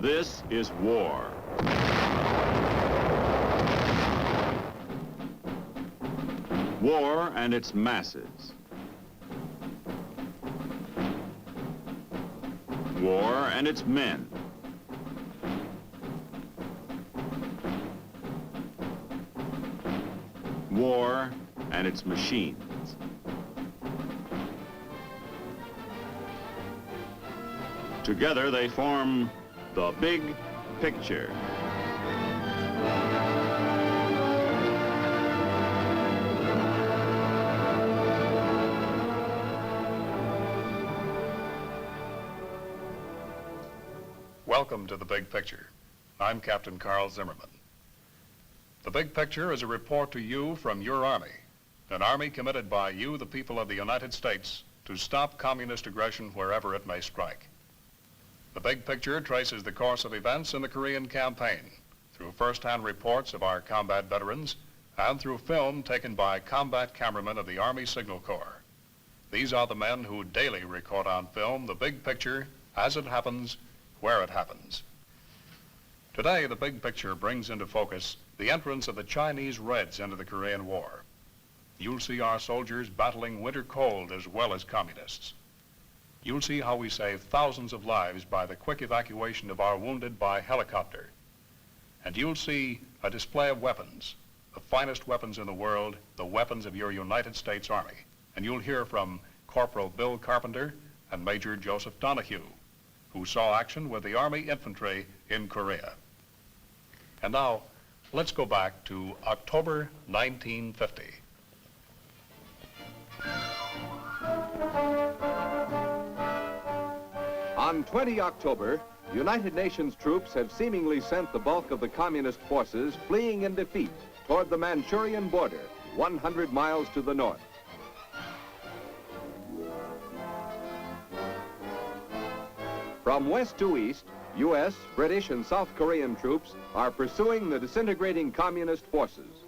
This is war. War and its masses. War and its men. War and its machines. Together they form the big picture. Welcome to The Big Picture. I'm Captain Carl Zimmerman. The Big Picture is a report to you from your Army, an Army committed by you, the people of the United States, to stop communist aggression wherever it may strike. The Big Picture traces the course of events in the Korean campaign through first-hand reports of our combat veterans and through film taken by combat cameramen of the Army Signal Corps. These are the men who daily record on film the big picture as it happens, where it happens. Today, the Big Picture brings into focus the entrance of the Chinese Reds into the Korean War. You'll see our soldiers battling winter cold as well as communists. You'll see how we save thousands of lives by the quick evacuation of our wounded by helicopter. And you'll see a display of weapons, the finest weapons in the world, the weapons of your United States Army. And you'll hear from Corporal Bill Carpenter and Major Joseph Donahue, who saw action with the Army Infantry in Korea. And now, let's go back to October 1950. On 20 October, United Nations troops have seemingly sent the bulk of the communist forces fleeing in defeat toward the Manchurian border, 100 miles to the north. From west to east, U.S., British, and South Korean troops are pursuing the disintegrating communist forces.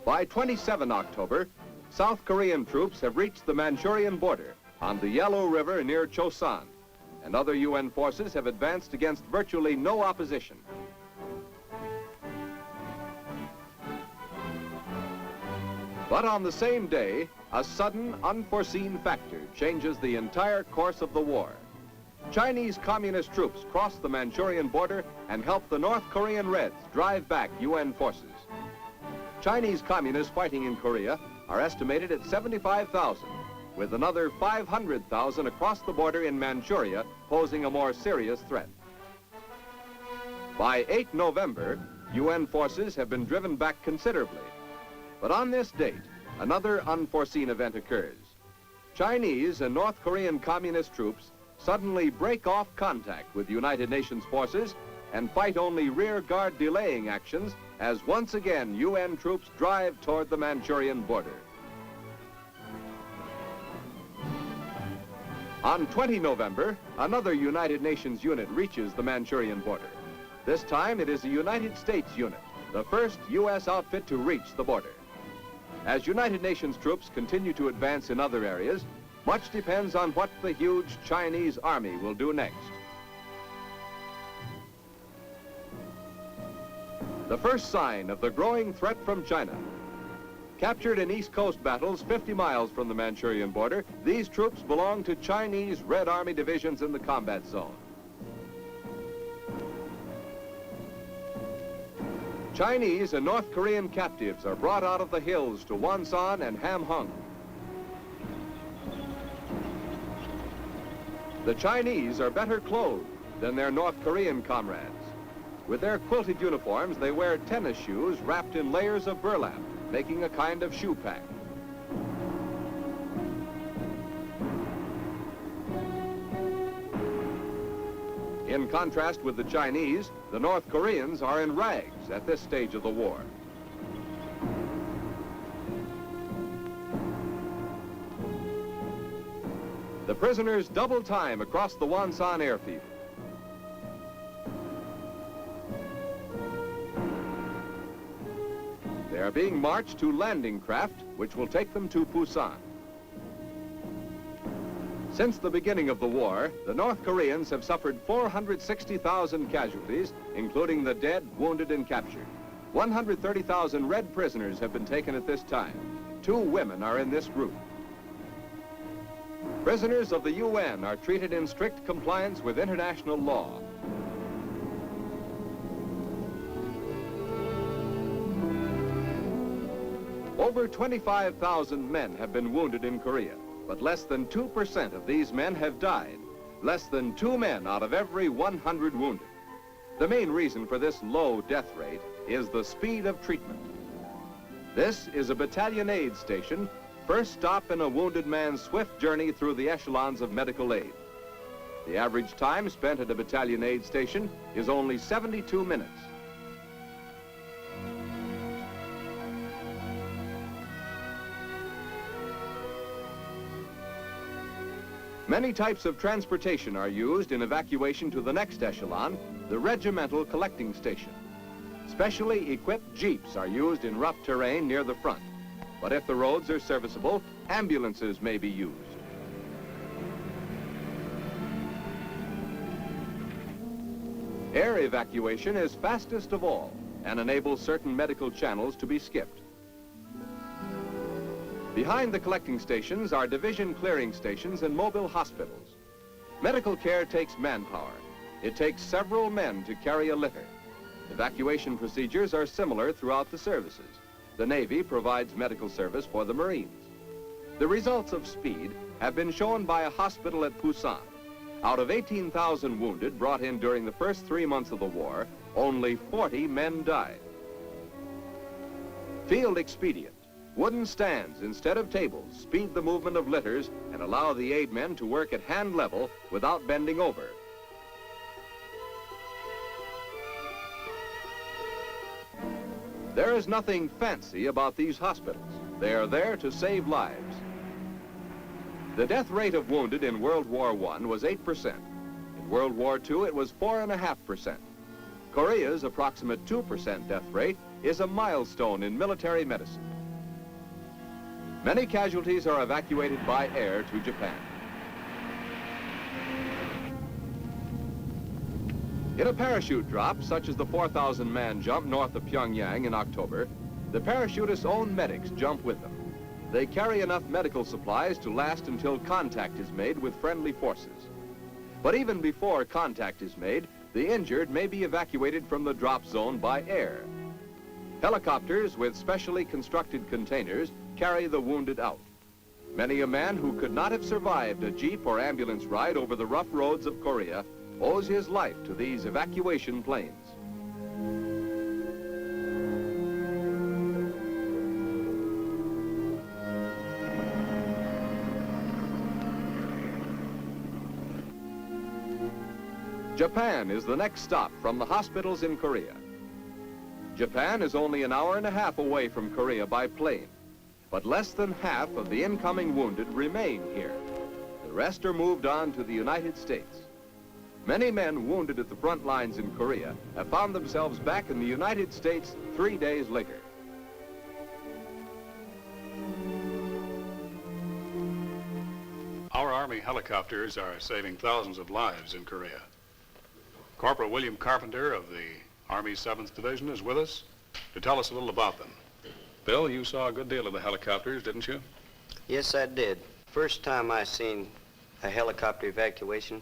By 27 October, South Korean troops have reached the Manchurian border on the Yellow River near Chosan, and other UN forces have advanced against virtually no opposition. But on the same day, a sudden, unforeseen factor changes the entire course of the war. Chinese communist troops cross the Manchurian border and help the North Korean Reds drive back UN forces. Chinese communists fighting in Korea are estimated at 75,000, with another 500,000 across the border in Manchuria posing a more serious threat. By 8 November, UN forces have been driven back considerably. But on this date, another unforeseen event occurs. Chinese and North Korean communist troops suddenly break off contact with United Nations forces and fight only rear guard delaying actions as once again UN troops drive toward the Manchurian border. On 20 November, another United Nations unit reaches the Manchurian border. This time it is a United States unit, the first U.S. outfit to reach the border. As United Nations troops continue to advance in other areas, much depends on what the huge Chinese army will do next. The first sign of the growing threat from China. Captured in East Coast battles 50 miles from the Manchurian border, these troops belong to Chinese Red Army divisions in the combat zone. Chinese and North Korean captives are brought out of the hills to Wonsan and Hamhung. The Chinese are better clothed than their North Korean comrades. With their quilted uniforms, they wear tennis shoes wrapped in layers of burlap, making a kind of shoe pack. In contrast with the Chinese, the North Koreans are in rags at this stage of the war. The prisoners double time across the Wonsan airfield. They are being marched to landing craft, which will take them to Busan. Since the beginning of the war, the North Koreans have suffered 460,000 casualties, including the dead, wounded, and captured. 130,000 Red prisoners have been taken at this time. 2 women are in this group. Prisoners of the UN are treated in strict compliance with international law. Over 25,000 men have been wounded in Korea, but less than 2% of these men have died. Less than 2 men out of every 100 wounded. The main reason for this low death rate is the speed of treatment. This is a battalion aid station, first stop in a wounded man's swift journey through the echelons of medical aid. The average time spent at a battalion aid station is only 72 minutes. Many types of transportation are used in evacuation to the next echelon, the regimental collecting station. Specially equipped jeeps are used in rough terrain near the front. But if the roads are serviceable, ambulances may be used. Air evacuation is fastest of all and enables certain medical channels to be skipped. Behind the collecting stations are division clearing stations and mobile hospitals. Medical care takes manpower. It takes several men to carry a litter. Evacuation procedures are similar throughout the services. The Navy provides medical service for the Marines. The results of speed have been shown by a hospital at Busan. Out of 18,000 wounded brought in during the first 3 months of the war, only 40 men died. Field expedient. Wooden stands instead of tables speed the movement of litters and allow the aid men to work at hand level without bending over. There is nothing fancy about these hospitals. They are there to save lives. The death rate of wounded in World War I was 8%. In World War II, it was 4.5%. Korea's approximate 2% death rate is a milestone in military medicine. Many casualties are evacuated by air to Japan. In a parachute drop, such as the 4,000-man jump north of Pyongyang in October, the parachutists' own medics jump with them. They carry enough medical supplies to last until contact is made with friendly forces. But even before contact is made, the injured may be evacuated from the drop zone by air. Helicopters with specially constructed containers carry the wounded out. Many a man who could not have survived a jeep or ambulance ride over the rough roads of Korea owes his life to these evacuation planes. Japan is the next stop from the hospitals in Korea. Japan is only an hour and a half away from Korea by plane, but less than half of the incoming wounded remain here. The rest are moved on to the United States. Many men wounded at the front lines in Korea have found themselves back in the United States 3 days later. Our Army helicopters are saving thousands of lives in Korea. Corporal William Carpenter of the Army 7th Division is with us to tell us a little about them. Bill, you saw a good deal of the helicopters, didn't you? Yes, I did. First time I seen a helicopter evacuation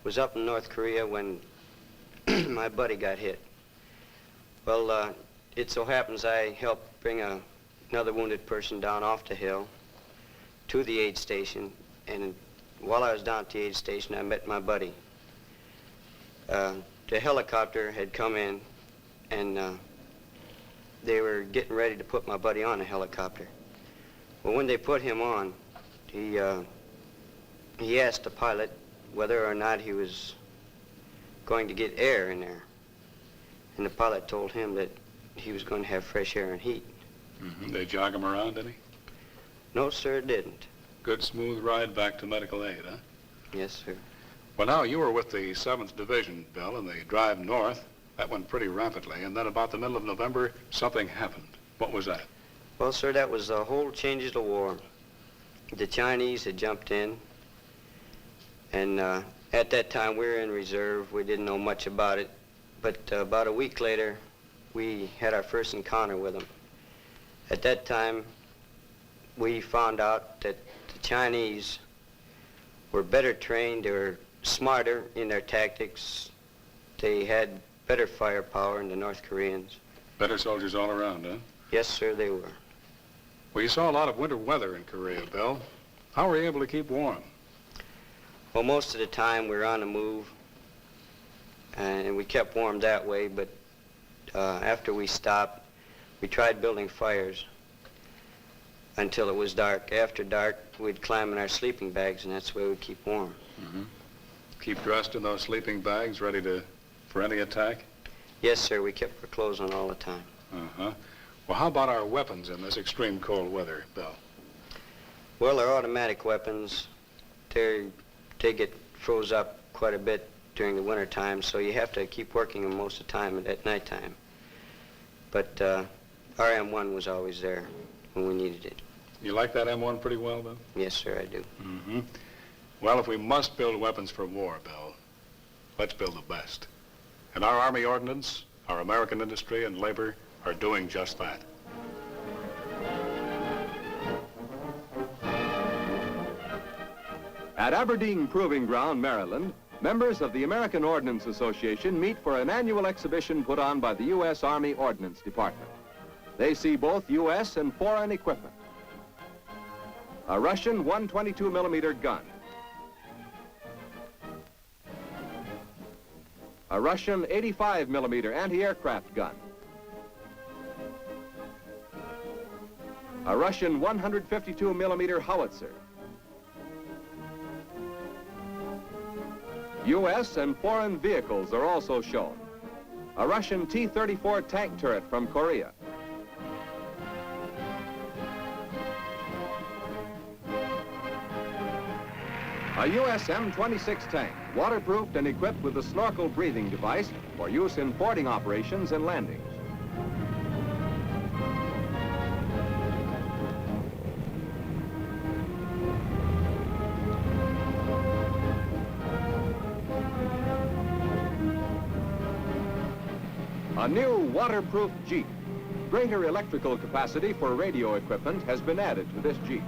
was up in North Korea when my buddy got hit. Well, it so happens I helped bring another wounded person down off the hill to the aid station, and while I was down at the aid station, I met my buddy. The helicopter had come in, and they were getting ready to put my buddy on the helicopter. Well, when they put him on, he asked the pilot whether or not he was going to get air in there. And the pilot told him that he was going to have fresh air and heat. Mm-hmm. They jog him around, did he? No, sir, it didn't. Good smooth ride back to medical aid, huh? Yes, sir. Well, now, you were with the 7th Division, Bill, and the drive north, that went pretty rapidly. And then about the middle of November, something happened. What was that? Well, sir, that was the whole change of the war. The Chinese had jumped in, And at that time, we were in reserve. We didn't know much about it. But about a week later, we had our first encounter with them. At that time, we found out that the Chinese were better trained, they were smarter in their tactics, they had better firepower than the North Koreans. Better soldiers all around, huh? Yes, sir, they were. Well, you saw a lot of winter weather in Korea, Bill. How were you able to keep warm? Well, most of the time we were on the move, and we kept warm that way, but after we stopped, we tried building fires until it was dark. After dark, we'd climb in our sleeping bags, and that's the way we'd keep warm. Mm-hmm. Keep dressed in those sleeping bags, ready for any attack? Yes, sir, we kept our clothes on all the time. Uh-huh. Well, how about our weapons in this extreme cold weather, Bill? Well, our automatic weapons, they get froze up quite a bit during the winter time, so you have to keep working them most of the time at nighttime. But our M1 was always there when we needed it. You like that M1 pretty well, Bill? Yes, sir, I do. Mm-hmm. Well, if we must build weapons for war, Bill, let's build the best. And our Army Ordnance, our American industry and labor are doing just that. At Aberdeen Proving Ground, Maryland, members of the American Ordnance Association meet for an annual exhibition put on by the U.S. Army Ordnance Department. They see both U.S. and foreign equipment. A Russian 122-millimeter gun. A Russian 85-millimeter anti-aircraft gun. A Russian 152-millimeter howitzer. U.S. and foreign vehicles are also shown. A Russian T-34 tank turret from Korea. A U.S. M-26 tank, waterproofed and equipped with a snorkel breathing device for use in fording operations and landings. A new waterproof Jeep. Greater electrical capacity for radio equipment has been added to this Jeep.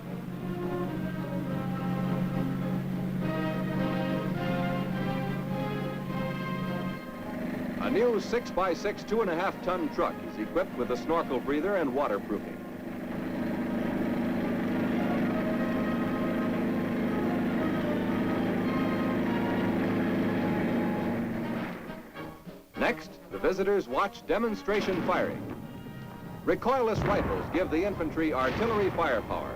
A new 6x6 2.5-ton truck is equipped with a snorkel breather and waterproofing. Next, the visitors watch demonstration firing. Recoilless rifles give the infantry artillery firepower.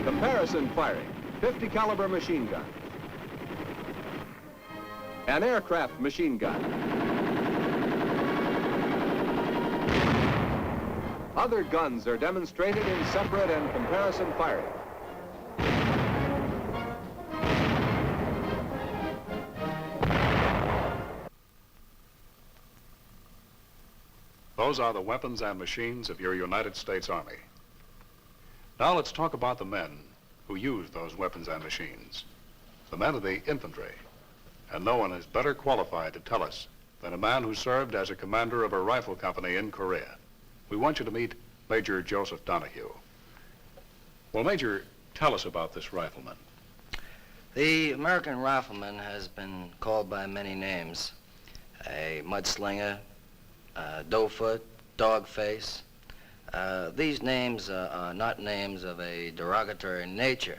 Comparison firing, 50 caliber machine gun. An aircraft machine gun. Other guns are demonstrated in separate and comparison firing. Those are the weapons and machines of your United States Army. Now let's talk about the men who use those weapons and machines. The men of the infantry. And no one is better qualified to tell us than a man who served as a commander of a rifle company in Korea. We want you to meet Major Joseph Donahue. Well, Major, tell us about this rifleman. The American rifleman has been called by many names. A mudslinger, doughfoot, dogface. These names are not names of a derogatory nature.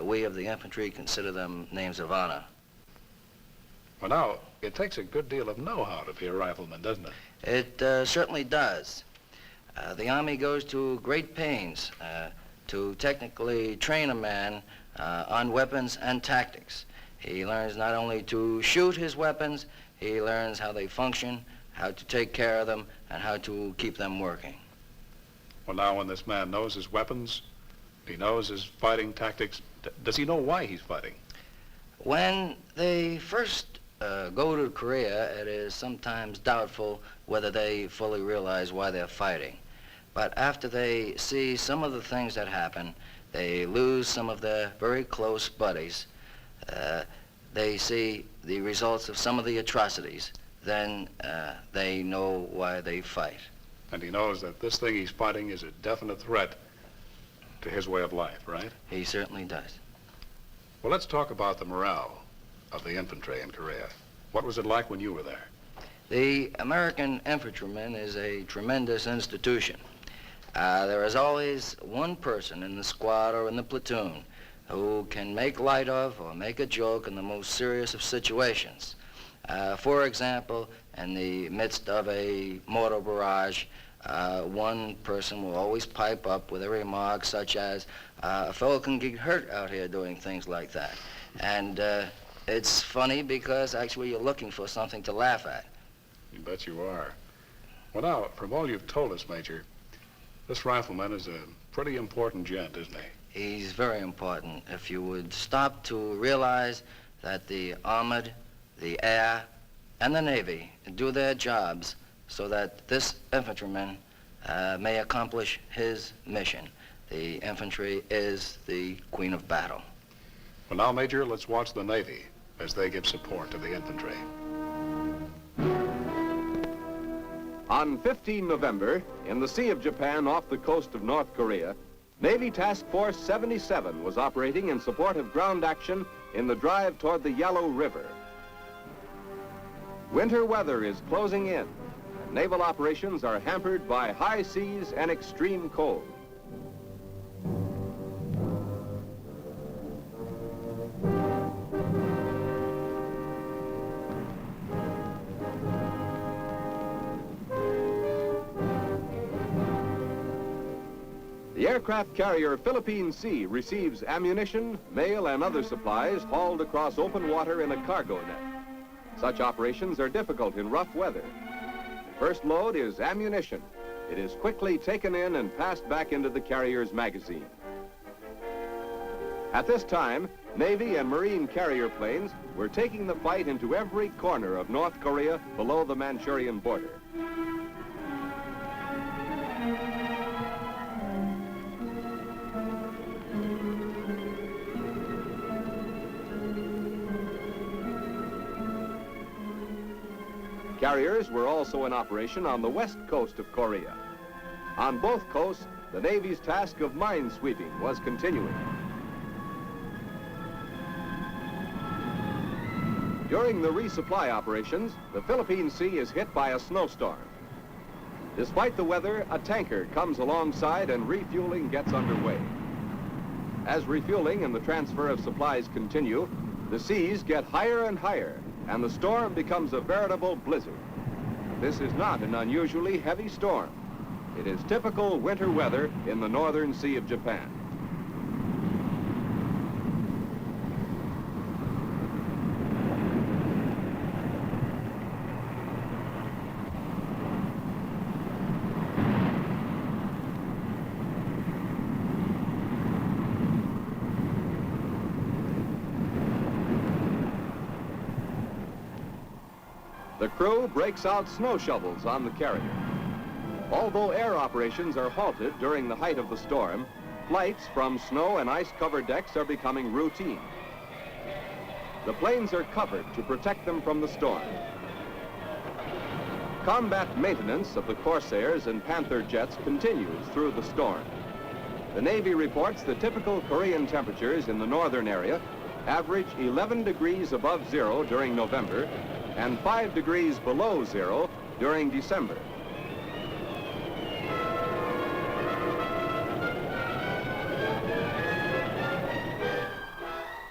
We of the infantry consider them names of honor. Well, now, it takes a good deal of know-how to be a rifleman, doesn't it? It certainly does. The Army goes to great pains to technically train a man on weapons and tactics. He learns not only to shoot his weapons, he learns how they function, how to take care of them, and how to keep them working. Well, now, when this man knows his weapons, he knows his fighting tactics, does he know why he's fighting? When they first go to Korea, it is sometimes doubtful whether they fully realize why they're fighting. But after they see some of the things that happen, they lose some of their very close buddies, they see the results of some of the atrocities, then they know why they fight. And he knows that this thing he's fighting is a definite threat to his way of life, right? He certainly does. Well, let's talk about the morale of the infantry in Korea. What was it like when you were there? The American infantryman is a tremendous institution. There is always one person in the squad or in the platoon who can make light of or make a joke in the most serious of situations. For example, in the midst of a mortar barrage, one person will always pipe up with a remark such as, a fellow can get hurt out here doing things like that. And it's funny because actually you're looking for something to laugh at. You bet you are. Well, now, from all you've told us, Major, this rifleman is a pretty important gent, isn't he? He's very important. If you would stop to realize that the Armored, the Air, and the Navy do their jobs so that this infantryman may accomplish his mission. The infantry is the queen of battle. Well, now, Major, let's watch the Navy as they give support to the infantry. On 15 November, in the Sea of Japan off the coast of North Korea, Navy Task Force 77 was operating in support of ground action in the drive toward the Yellow River. Winter weather is closing in. Naval operations are hampered by high seas and extreme cold. The aircraft carrier Philippine Sea receives ammunition, mail, and other supplies hauled across open water in a cargo net. Such operations are difficult in rough weather. First load is ammunition. It is quickly taken in and passed back into the carrier's magazine. At this time, Navy and Marine carrier planes were taking the fight into every corner of North Korea below the Manchurian border. Carriers were also in operation on the west coast of Korea. On both coasts, the Navy's task of mine sweeping was continuing. During the resupply operations, the Philippine Sea is hit by a snowstorm. Despite the weather, a tanker comes alongside and refueling gets underway. As refueling and the transfer of supplies continue, the seas get higher and higher, and the storm becomes a veritable blizzard. This is not an unusually heavy storm. It is typical winter weather in the northern Sea of Japan. The crew breaks out snow shovels on the carrier. Although air operations are halted during the height of the storm, flights from snow and ice-covered decks are becoming routine. The planes are covered to protect them from the storm. Combat maintenance of the Corsairs and Panther jets continues through the storm. The Navy reports the typical Korean temperatures in the northern area average 11 degrees above zero during November and 5 degrees below zero during December.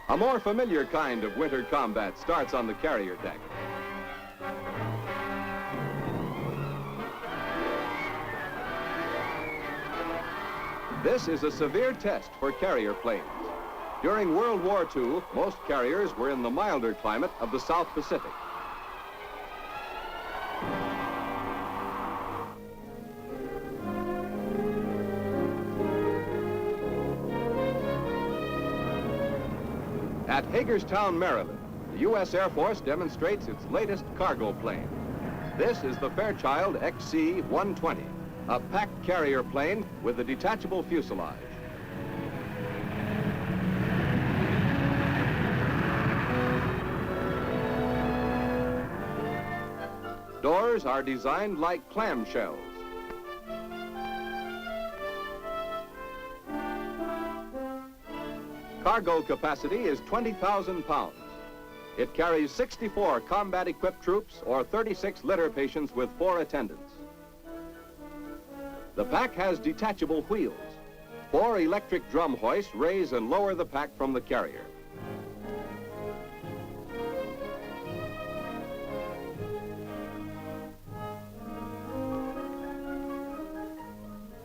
A more familiar kind of winter combat starts on the carrier deck. This is a severe test for carrier planes. During World War II, most carriers were in the milder climate of the South Pacific. At Hagerstown, Maryland, the U.S. Air Force demonstrates its latest cargo plane. This is the Fairchild XC-120. a packed carrier plane with a detachable fuselage. Doors are designed like clamshells. Cargo capacity is 20,000 pounds. It carries 64 combat-equipped troops or 36 litter patients with 4 attendants. The pack has detachable wheels. 4 electric drum hoists raise and lower the pack from the carrier.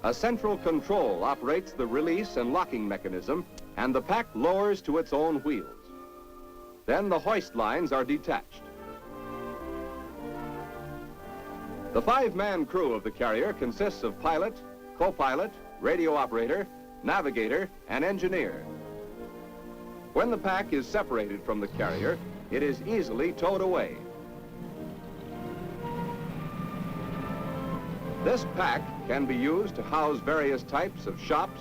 A central control operates the release and locking mechanism, and the pack lowers to its own wheels. Then the hoist lines are detached. The 5-man crew of the carrier consists of pilot, co-pilot, radio operator, navigator, and engineer. When the pack is separated from the carrier, it is easily towed away. This pack can be used to house various types of shops,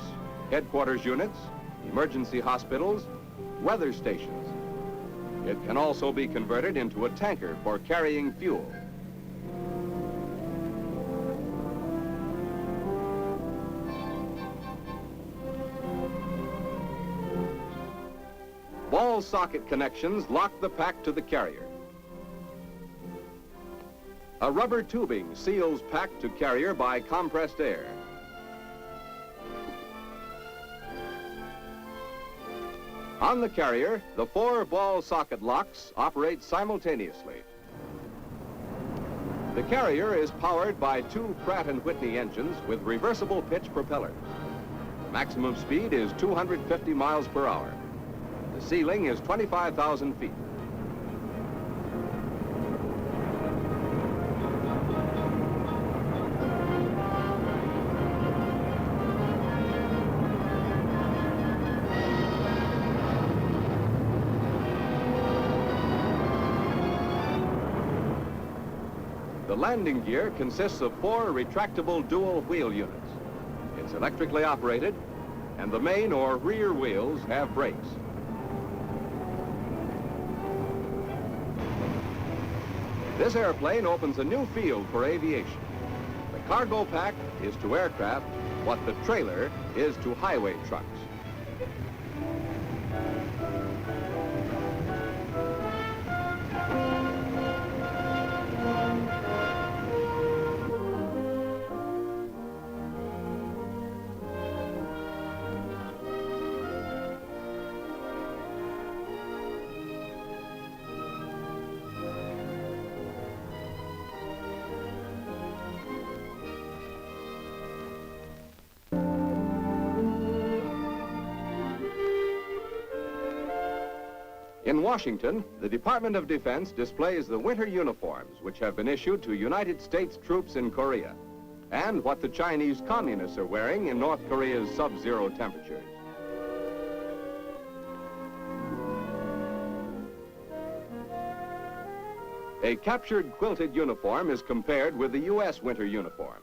headquarters units, emergency hospitals, weather stations. It can also be converted into a tanker for carrying fuel. Wall socket connections lock the pack to the carrier. A rubber tubing seals pack to carrier by compressed air. On the carrier, the 4 ball socket locks operate simultaneously. The carrier is powered by 2 Pratt & Whitney engines with reversible pitch propellers. Maximum speed is 250 miles per hour. The ceiling is 25,000 feet. The landing gear consists of 4 retractable dual wheel units. It's electrically operated, and the main or rear wheels have brakes. This airplane opens a new field for aviation. The cargo pack is to aircraft what the trailer is to highway trucks. In Washington, the Department of Defense displays the winter uniforms which have been issued to United States troops in Korea, and what the Chinese communists are wearing in North Korea's sub-zero temperatures. A captured quilted uniform is compared with the U.S. winter uniform.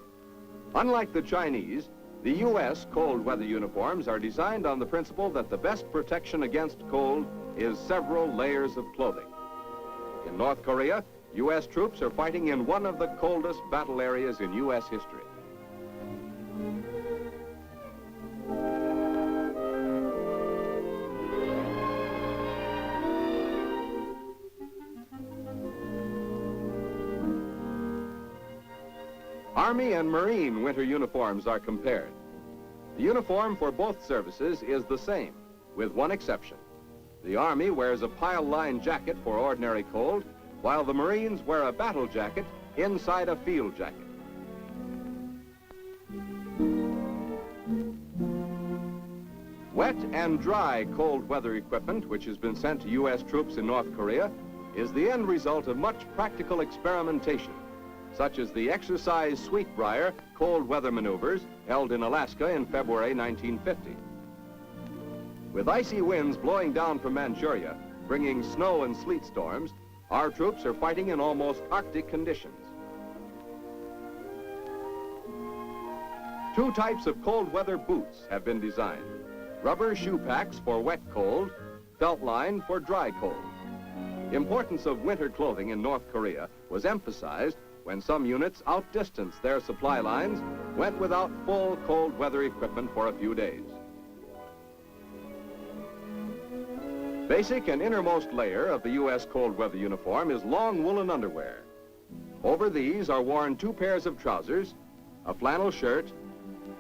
Unlike the Chinese, the U.S. cold weather uniforms are designed on the principle that the best protection against cold is several layers of clothing. In North Korea, U.S. troops are fighting in one of the coldest battle areas in U.S. history. Army and Marine winter uniforms are compared. The uniform for both services is the same, with one exception. The Army wears a pile-line jacket for ordinary cold, while the Marines wear a battle jacket inside a field jacket. Wet and dry cold weather equipment, which has been sent to U.S. troops in North Korea, is the end result of much practical experimentation, such as the exercise Sweetbriar cold weather maneuvers held in Alaska in February 1950. With icy winds blowing down from Manchuria, bringing snow and sleet storms, our troops are fighting in almost Arctic conditions. Two types of cold weather boots have been designed. Rubber shoe packs for wet cold, felt line for dry cold. Importance of winter clothing in North Korea was emphasized when some units outdistanced their supply lines, went without full cold weather equipment for a few days. Basic and innermost layer of the U.S. cold weather uniform is long woolen underwear. Over these are worn two pairs of trousers, a flannel shirt,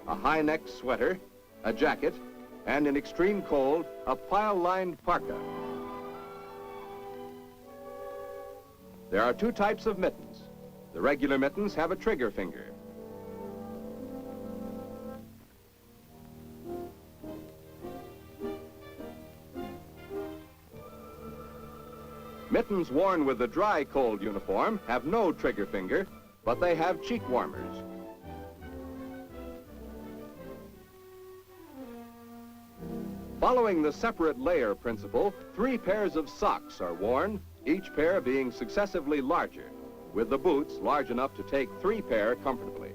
a high-necked sweater, a jacket, and in extreme cold, a pile-lined parka. There are two types of mittens. The regular mittens have a trigger finger. Mittens worn with the dry cold uniform have no trigger finger, but they have cheek warmers. Following the separate layer principle, 3 pairs of socks are worn, each pair being successively larger, with the boots large enough to take 3 pair comfortably.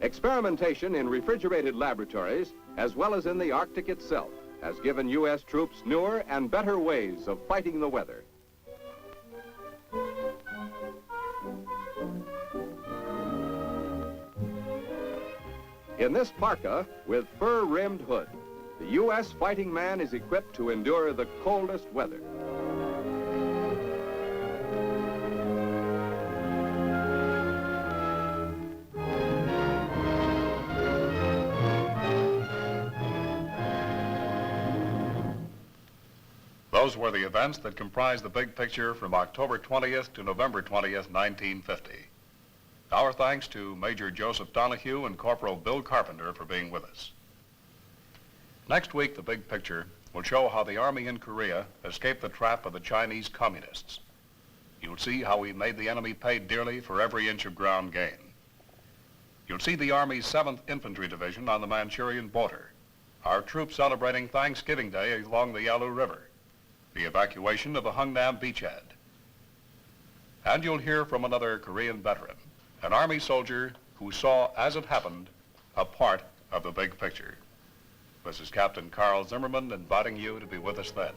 Experimentation in refrigerated laboratories, as well as in the Arctic itself, has given U.S. troops newer and better ways of fighting the weather. In this parka, with fur-rimmed hood, the U.S. fighting man is equipped to endure the coldest weather. Those were the events that comprise the big picture from October 20th to November 20th, 1950. Our thanks to Major Joseph Donahue and Corporal Bill Carpenter for being with us. Next week, the big picture will show how the Army in Korea escaped the trap of the Chinese communists. You'll see how we made the enemy pay dearly for every inch of ground gain. You'll see the Army's 7th Infantry Division on the Manchurian border, our troops celebrating Thanksgiving Day along the Yalu River, the evacuation of the Hungnam beachhead. And you'll hear from another Korean veteran, an Army soldier who saw, as it happened, a part of the big picture. This is Captain Carl Zimmerman inviting you to be with us then.